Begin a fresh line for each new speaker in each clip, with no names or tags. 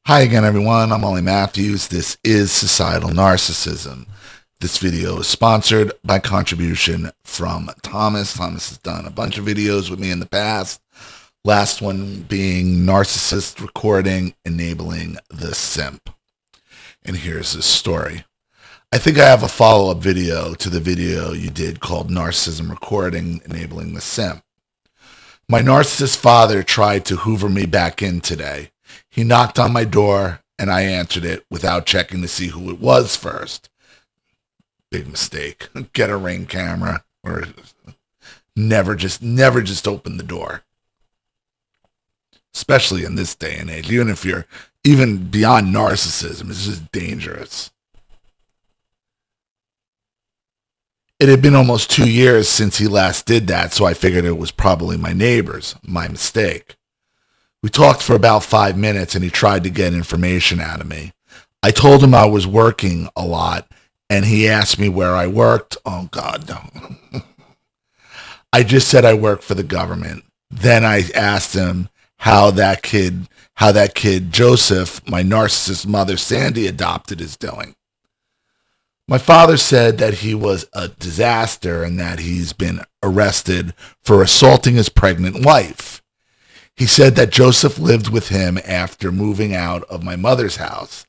Hi again, everyone. I'm Ollie Matthews. This is Societal Narcissism. This video is sponsored by contribution from Thomas. Thomas has done a bunch of videos with me in the past. Last one being Narcissist recording enabling the simp. And here's his story. I think I have a follow-up video to the video you did called Narcissism recording enabling the simp. My narcissist father tried to hoover me back in today. He knocked on my door and I answered it without checking to see who it was first. Big mistake. Get a Ring camera or never just open the door. Especially in this day and age. Even if you're even beyond narcissism, it's just dangerous. It had been almost 2 years since he last did that, so I figured it was probably my neighbors. My mistake. We talked for about 5 minutes and he tried to get information out of me. I told him I was working a lot and he asked me where I worked. Oh God, no. I just said I work for the government. Then I asked him how that kid Joseph, my narcissist mother Sandy adopted, is doing. My father said that he was a disaster and that he's been arrested for assaulting his pregnant wife. He said that Joseph lived with him after moving out of my mother's house.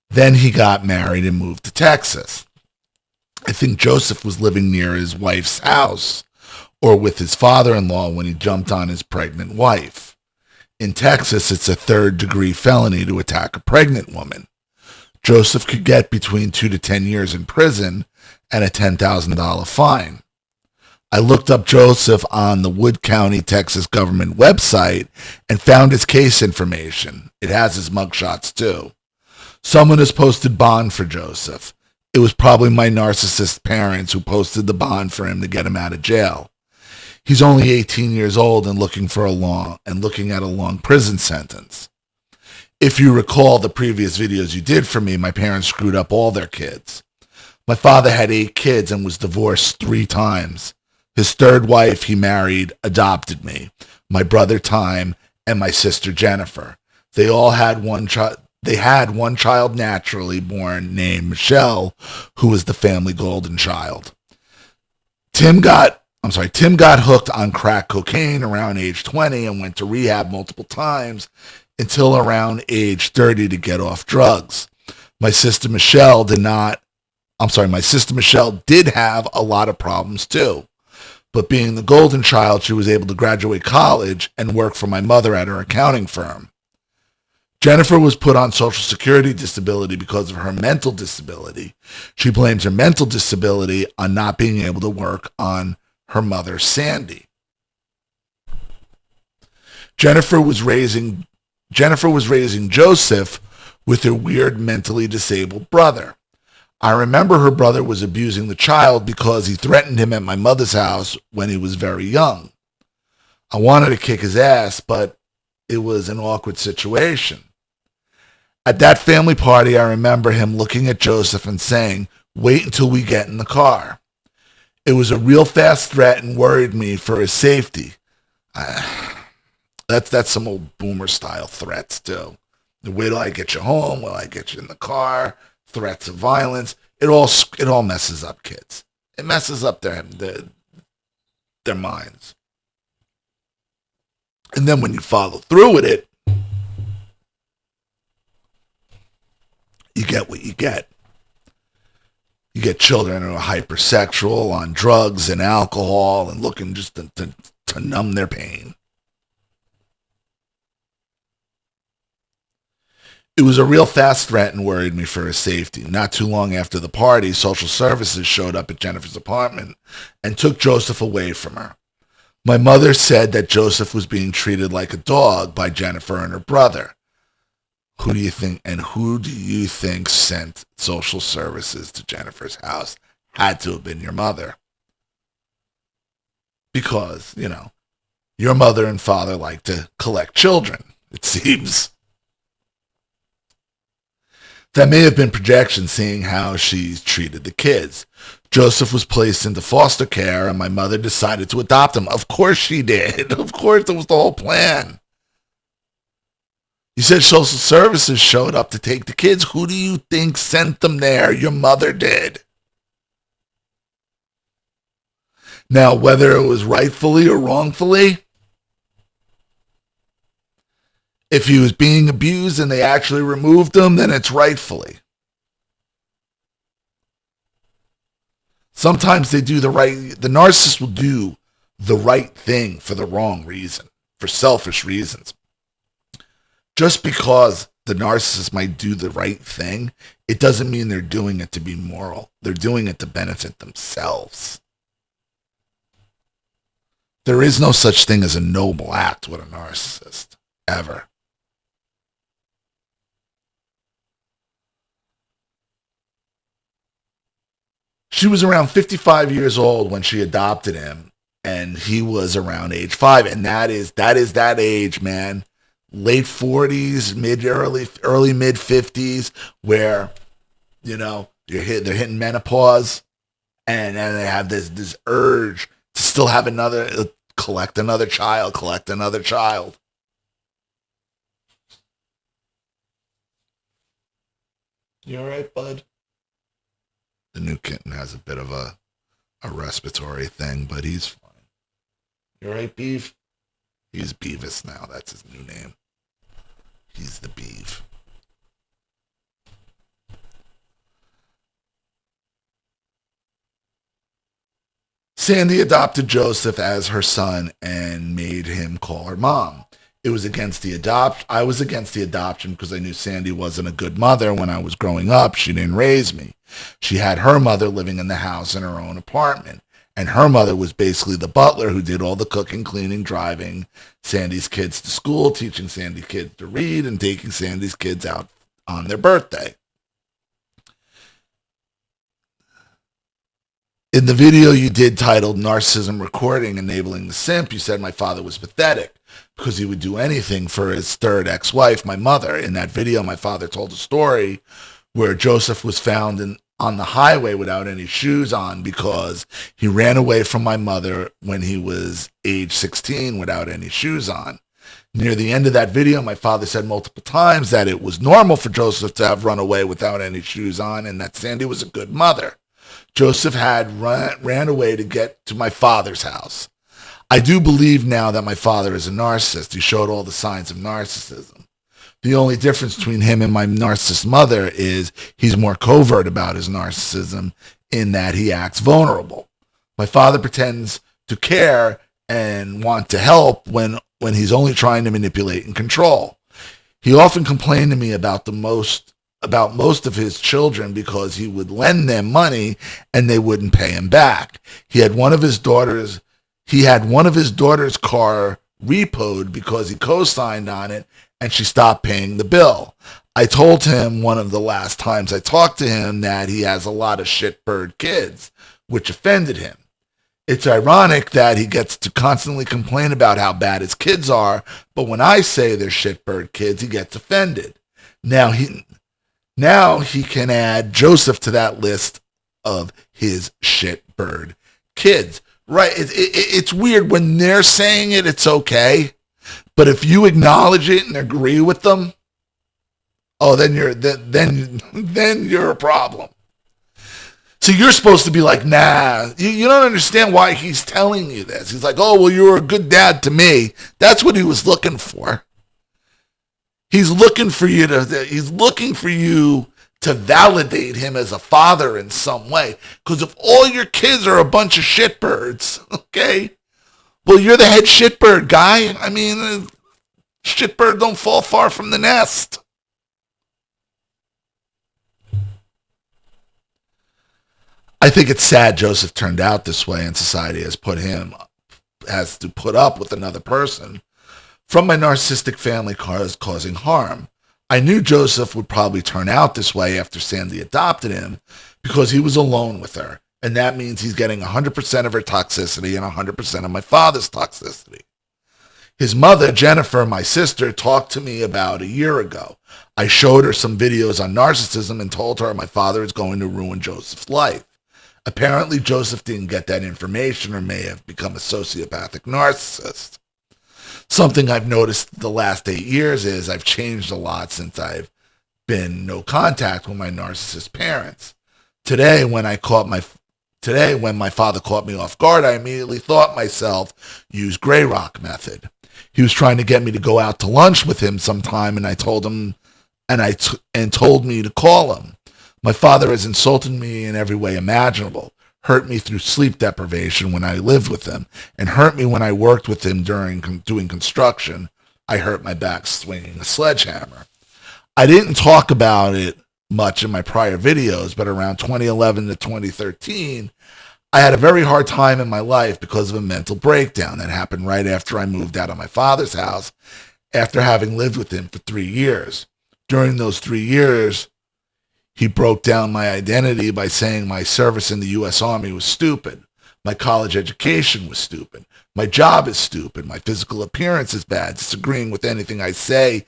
Then he got married and moved to Texas. I think Joseph was living near his wife's house or with his father-in-law when he jumped on his pregnant wife. In Texas, it's a third-degree felony to attack a pregnant woman. Joseph could get between 2 to 10 years in prison and a $10,000 fine. I looked up Joseph on the Wood County, Texas government website and found his case information. It has his mugshots too. Someone has posted bond for Joseph. It was probably my narcissist parents who posted the bond for him to get him out of jail. He's only 18 years old and looking at a long prison sentence. If you recall the previous videos you did for me, my parents screwed up all their kids. My father had 8 kids and was divorced 3 times. His third wife he married adopted me, my brother Time, and my sister Jennifer. They all had one child. They had one child naturally born named Michelle, who was the family golden child. Tim got hooked on crack cocaine around age 20 and went to rehab multiple times until around age 30 to get off drugs. My sister Michelle did have a lot of problems too. But being the golden child, she was able to graduate college and work for my mother at her accounting firm. Jennifer was put on Social Security disability because of her mental disability. She blames her mental disability on not being able to work on her mother, Sandy. Jennifer was raising Joseph with her weird mentally disabled brother. I remember her brother was abusing the child because he threatened him at my mother's house when he was very young. I wanted to kick his ass, but it was an awkward situation. At that family party, I remember him looking at Joseph and saying, "Wait until we get in the car." It was a real fast threat and worried me for his safety. That's some old boomer style threats too. Wait till I get you home, will I get you in the car? Threats of violence. It all messes up kids. It messes up their minds. And then when you follow through with it, you get what you get. You get children who are hypersexual, on drugs and alcohol, and looking just to numb their pain. It was a real fast threat and worried me for his safety. Not too long after the party, social services showed up at Jennifer's apartment and took Joseph away from her. My mother said that Joseph was being treated like a dog by Jennifer and her brother. Who do you think sent social services to Jennifer's house? Had to have been your mother. Because, your mother and father like to collect children, it seems. That may have been projection, seeing how she's treated the kids. Joseph was placed into foster care and my mother decided to adopt him. Of course she did. Of course, that was the whole plan. You said social services showed up to take the kids. Who do you think sent them there? Your mother did. Now, whether it was rightfully or wrongfully, if he was being abused and they actually removed him, then it's rightfully. Sometimes they do the narcissist will do the right thing for the wrong reason, for selfish reasons. Just because the narcissist might do the right thing, it doesn't mean they're doing it to be moral. They're doing it to benefit themselves. There is no such thing as a noble act with a narcissist, ever. She was around 55 years old when she adopted him, and he was around age 5, and that is that age, man. Late 40s, early mid 50s, where they're hitting menopause, and they have this urge to still have collect another child. You all right, bud? The new kitten has a bit of a respiratory thing, but he's fine. You all right, Beef? He's Beavis now. That's his new name. He's the Beef. Sandy adopted Joseph as her son and made him call her mom. It was against the I was against the adoption because I knew Sandy wasn't a good mother when I was growing up. She didn't raise me. She had her mother living in the house in her own apartment. And her mother was basically the butler who did all the cooking, cleaning, driving Sandy's kids to school, teaching Sandy's kids to read, and taking Sandy's kids out on their birthday. In the video you did titled Narcissism Recording Enabling the Simp, you said my father was pathetic because he would do anything for his third ex-wife, my mother. In that video, my father told a story where Joseph was found on the highway without any shoes on because he ran away from my mother when he was age 16 without any shoes on. Near the end of that video, my father said multiple times that it was normal for Joseph to have run away without any shoes on and that Sandy was a good mother. Joseph had ran away to get to my father's house. I do believe now that my father is a narcissist. He showed all the signs of narcissism. The only difference between him and my narcissist mother is he's more covert about his narcissism in that he acts vulnerable. My father pretends to care and want to help when he's only trying to manipulate and control. He often complained to me about most of his children because he would lend them money and they wouldn't pay him back. He had one of his daughter's car repoed because he co-signed on it and she stopped paying the bill. I told him one of the last times I talked to him that he has a lot of shitbird kids, which offended him. It's ironic that he gets to constantly complain about how bad his kids are, but when I say they're shitbird kids, he gets offended. Now he can add Joseph to that list of his shitbird kids. Right? It's weird when they're saying it, it's okay. But if you acknowledge it and agree with them, then you're a problem. So you're supposed to be like, nah, you don't understand why he's telling you this. He's like, oh, well, you were a good dad to me. That's what he was looking for. He's looking for you to validate him as a father in some way. Because if all your kids are a bunch of shitbirds, okay, well, you're the head shitbird guy. I mean, shitbird don't fall far from the nest. I think it's sad Joseph turned out this way and society has to put up with another person from my narcissistic family causing harm. I knew Joseph would probably turn out this way after Sandy adopted him because he was alone with her. And that means he's getting 100% of her toxicity and 100% of my father's toxicity. His mother, Jennifer, my sister, talked to me about a year ago. I showed her some videos on narcissism and told her my father is going to ruin Joseph's life. Apparently, Joseph didn't get that information or may have become a sociopathic narcissist. Something I've noticed the last 8 years is I've changed a lot since I've been no contact with my narcissist parents. Today, when I caught my Today, when my father caught me off guard, I immediately thought myself, use Grey Rock method. He was trying to get me to go out to lunch with him sometime, and I told him, and told me to call him. My father has insulted me in every way imaginable, hurt me through sleep deprivation when I lived with him, and hurt me when I worked with him during doing construction. I hurt my back swinging a sledgehammer. I didn't talk about it much in my prior videos, but around 2011 to 2013, I had a very hard time in my life because of a mental breakdown that happened right after I moved out of my father's house after having lived with him for 3 years. During those 3 years, he broke down my identity by saying my service in the U.S. Army was stupid. My college education was stupid. My job is stupid. My physical appearance is bad. Disagreeing with anything I say,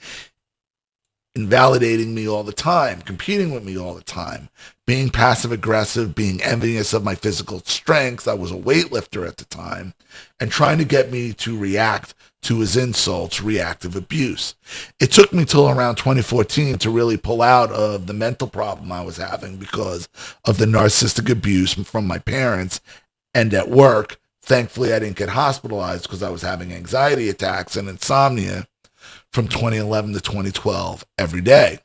invalidating me all the time, competing with me all the time, being passive aggressive, being envious of my physical strength. I was a weightlifter at the time, and trying to get me to react to his insults, reactive abuse. It took me till around 2014 to really pull out of the mental problem I was having because of the narcissistic abuse from my parents and at work. Thankfully, I didn't get hospitalized because I was having anxiety attacks and insomnia from 2011 to 2012 every day.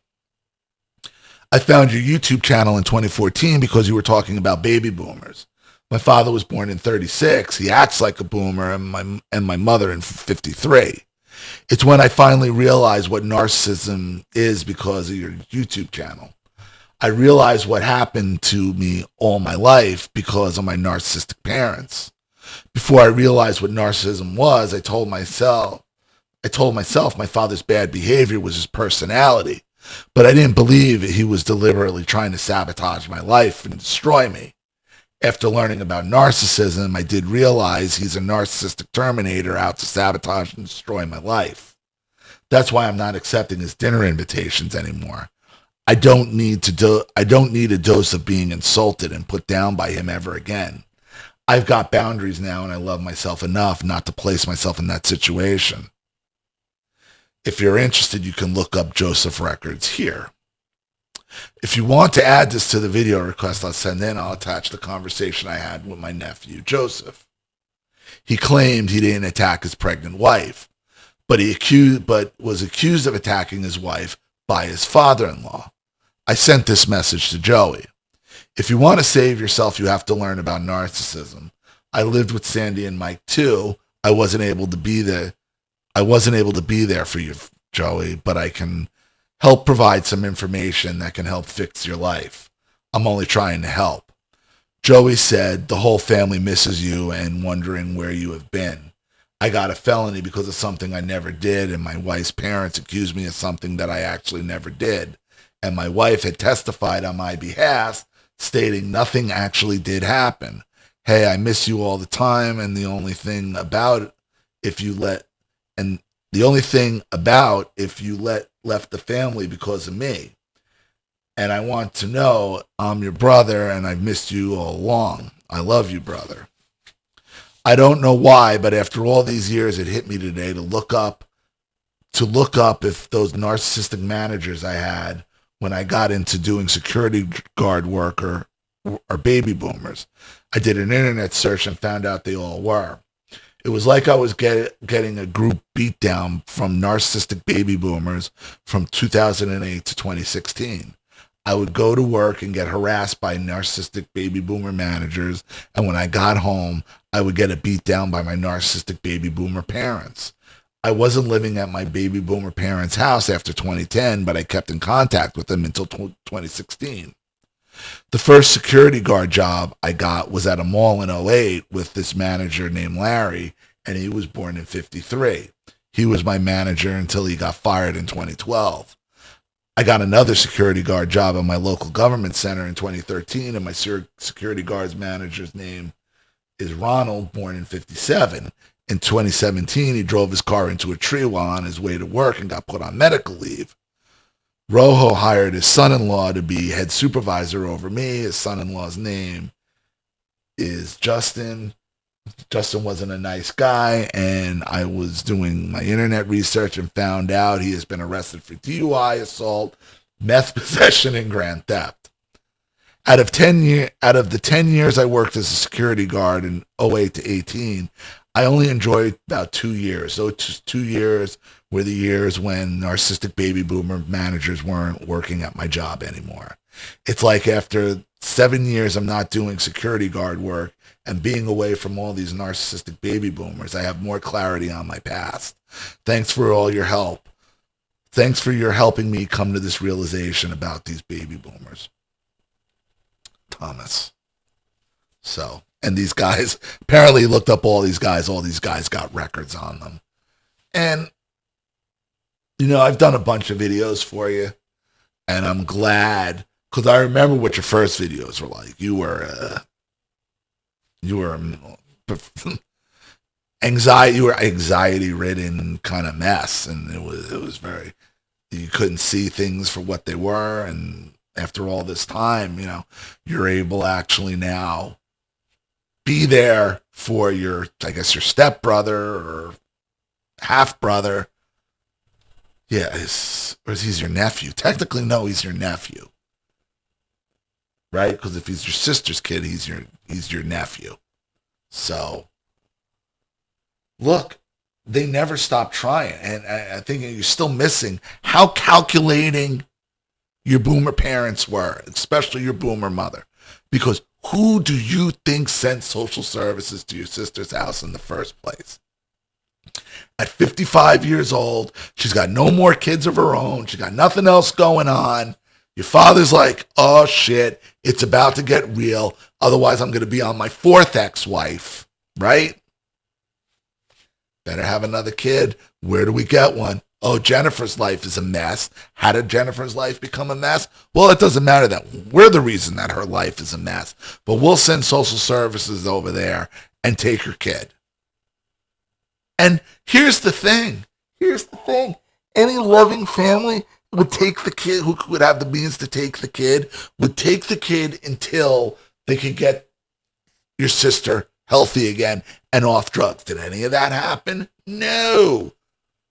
I found your YouTube channel in 2014 because you were talking about baby boomers. My father was born in 36. He acts like a boomer, and my mother in 53. It's when I finally realized what narcissism is because of your YouTube channel. I realized what happened to me all my life because of my narcissistic parents. Before I realized what narcissism was, I told myself my father's bad behavior was his personality, but I didn't believe he was deliberately trying to sabotage my life and destroy me. After learning about narcissism, I did realize he's a narcissistic terminator out to sabotage and destroy my life. That's why I'm not accepting his dinner invitations anymore. I don't need a dose of being insulted and put down by him ever again. I've got boundaries now, and I love myself enough not to place myself in that situation. If you're interested, you can look up Joseph Records here. If you want to add this to the video request I'll send in, I'll attach the conversation I had with my nephew, Joseph. He claimed he didn't attack his pregnant wife, but was accused of attacking his wife by his father-in-law. I sent this message to Joey. If you want to save yourself, you have to learn about narcissism. I lived with Sandy and Mike too. I wasn't able to be there for you, Joey, but I can help provide some information that can help fix your life. I'm only trying to help. Joey said the whole family misses you and wondering where you have been. I got a felony because of something I never did, and my wife's parents accused me of something that I actually never did. And my wife had testified on my behalf, stating nothing actually did happen. Hey, I miss you all the time, and the only thing about if you left the family because of me. And I want to know I'm your brother, and I've missed you all along. I love you, brother. I don't know why, but after all these years, it hit me today to look up if those narcissistic managers I had when I got into doing security guard work are baby boomers. I did an internet search and found out they all were. It was like I was getting a group beatdown from narcissistic baby boomers from 2008 to 2016. I would go to work and get harassed by narcissistic baby boomer managers, and when I got home, I would get a beatdown by my narcissistic baby boomer parents. I wasn't living at my baby boomer parents' house after 2010, but I kept in contact with them until 2016. The first security guard job I got was at a mall in 2008 with this manager named Larry, and he was born in 1953. He was my manager until he got fired in 2012. I got another security guard job at my local government center in 2013, and my security guard's manager's name is Ronald, born in 1957. In 2017, he drove his car into a tree while on his way to work and got put on medical leave. Rojo hired his son-in-law to be head supervisor over me. His son-in-law's name is Justin. Justin wasn't a nice guy, and I was doing my internet research and found out he has been arrested for DUI, assault, meth possession, and grand theft. Out of the 10 years I worked as a security guard in '08 to 18, I only enjoyed about 2 years. Those 2 years were the years when narcissistic baby boomer managers weren't working at my job anymore. It's like after 7 years I'm not doing security guard work and being away from all these narcissistic baby boomers, I have more clarity on my past. Thanks for all your help. Thanks for your helping me come to this realization about these baby boomers. Thomas. So, and these guys, apparently looked up all these guys got records on them. And, I've done a bunch of videos for you, and I'm glad, because I remember what your first videos were like. You were anxiety ridden kind of mess, and it was very, you couldn't see things for what they were, and after all this time, you're able actually now be there for your stepbrother or half brother. Yeah, or he's your nephew. Technically, no, he's your nephew, right? Because if he's your sister's kid, he's your nephew. So, look, they never stop trying, and I think you're still missing how calculating your boomer parents were, especially your boomer mother. Because who do you think sent social services to your sister's house in the first place? At 55 years old, she's got no more kids of her own. She got nothing else going on. Your father's like, oh shit, it's about to get real. Otherwise, I'm going to be on my fourth ex-wife, right? Better have another kid. Where do we get one? Oh, Jennifer's life is a mess. How did Jennifer's life become a mess? Well, it doesn't matter that we're the reason that her life is a mess. But we'll send social services over there and take her kid. And here's the thing. Any loving family would take the kid, who would have the means to take the kid, would take the kid until they could get your sister healthy again and off drugs. Did any of that happen? No.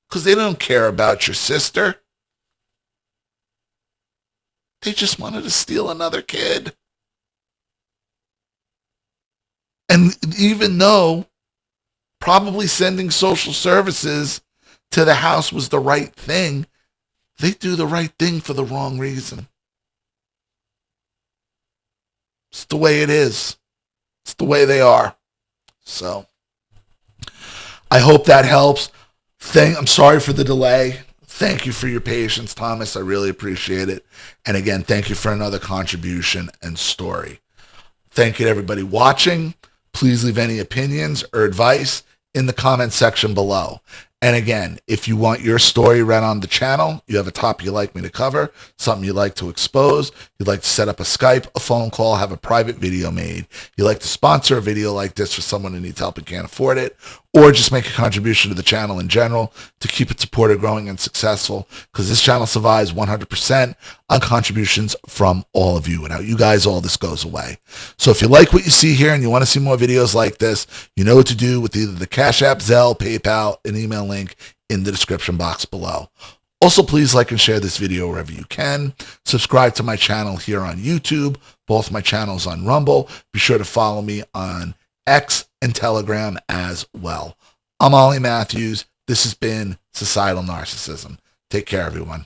Because they don't care about your sister. They just wanted to steal another kid. And even though probably sending social services to the house was the right thing, they do the right thing for the wrong reason. It's the way it is. It's the way they are. So, I hope that helps. I'm sorry for the delay. Thank you for your patience, Thomas. I really appreciate it. And again, thank you for another contribution and story. Thank you to everybody watching. Please leave any opinions or advice in the comment section below. And again, if you want your story read on the channel, you have a topic you'd like me to cover, something you'd like to expose, you'd like to set up a Skype, a phone call, have a private video made, you'd like to sponsor a video like this for someone who needs help and can't afford it, or just make a contribution to the channel in general to keep it supported, growing, and successful, because this channel survives 100% on contributions from all of you. Without you guys, all this goes away. So if you like what you see here and you want to see more videos like this, you know what to do with either the Cash App, Zelle, PayPal, and email link in the description box below. Also, please like and share this video wherever you can. Subscribe to my channel here on YouTube, both my channels on Rumble. Be sure to follow me on X and Telegram as well. I'm Ollie Matthews. This has been Societal Narcissism. Take care, everyone.